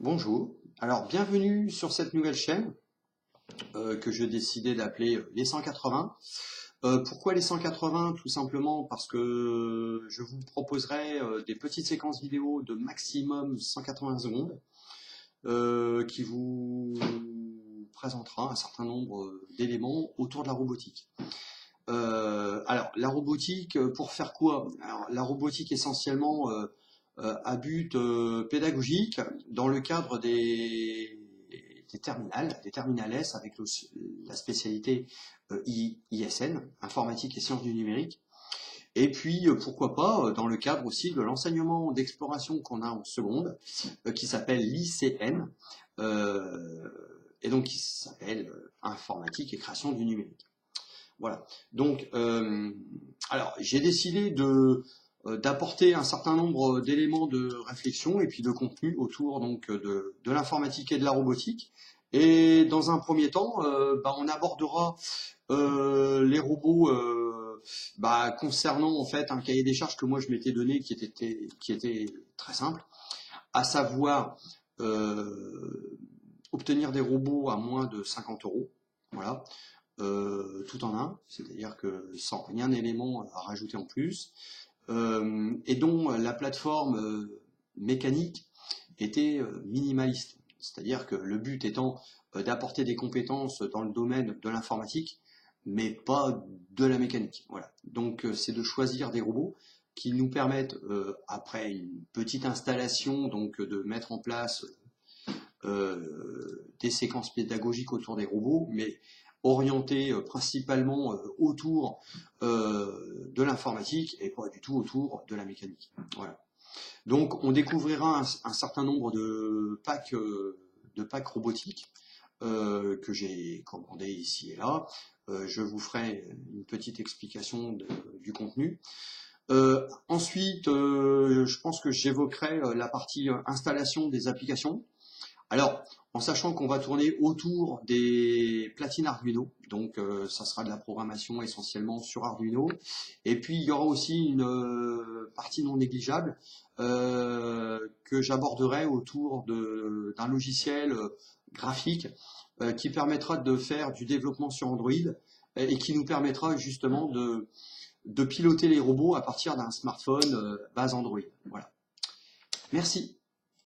Bonjour, alors bienvenue sur cette nouvelle chaîne que j'ai décidé d'appeler les 180. Pourquoi les 180? Tout simplement parce que je vous proposerai des petites séquences vidéo de maximum 180 secondes qui vous présentera un certain nombre d'éléments autour de la robotique. Alors la robotique, pour faire quoi? Alors, la robotique essentiellement à but pédagogique dans le cadre des terminales S avec la spécialité ISN, informatique et sciences du numérique. Et puis pourquoi pas dans le cadre aussi de l'enseignement d'exploration qu'on a en seconde, qui s'appelle l'ICN, et donc qui s'appelle informatique et création du numérique. Voilà. Donc, alors j'ai décidé d'apporter un certain nombre d'éléments de réflexion et puis de contenu autour donc de l'informatique et de la robotique. Et dans un premier temps, on abordera les robots concernant en fait un cahier des charges que moi je m'étais donné qui était très simple, à savoir obtenir des robots à moins de 50 €. Voilà. Tout en un, c'est-à-dire que sans rien d'élément à rajouter en plus, et dont la plateforme mécanique était minimaliste. C'est-à-dire que le but étant d'apporter des compétences dans le domaine de l'informatique, mais pas de la mécanique. Voilà. Donc c'est de choisir des robots qui nous permettent, après une petite installation, donc de mettre en place des séquences pédagogiques autour des robots, mais orienté principalement autour de l'informatique et pas du tout autour de la mécanique. Voilà. Donc on découvrira un certain nombre de packs robotiques que j'ai commandés ici et là. Je vous ferai une petite explication du contenu. Ensuite, je pense que j'évoquerai la partie installation des applications. Alors, en sachant qu'on va tourner autour des platines Arduino, donc ça sera de la programmation essentiellement sur Arduino, et puis il y aura aussi une partie non négligeable que j'aborderai autour d'un logiciel graphique qui permettra de faire du développement sur Android et qui nous permettra justement de piloter les robots à partir d'un smartphone base Android. Voilà. Merci.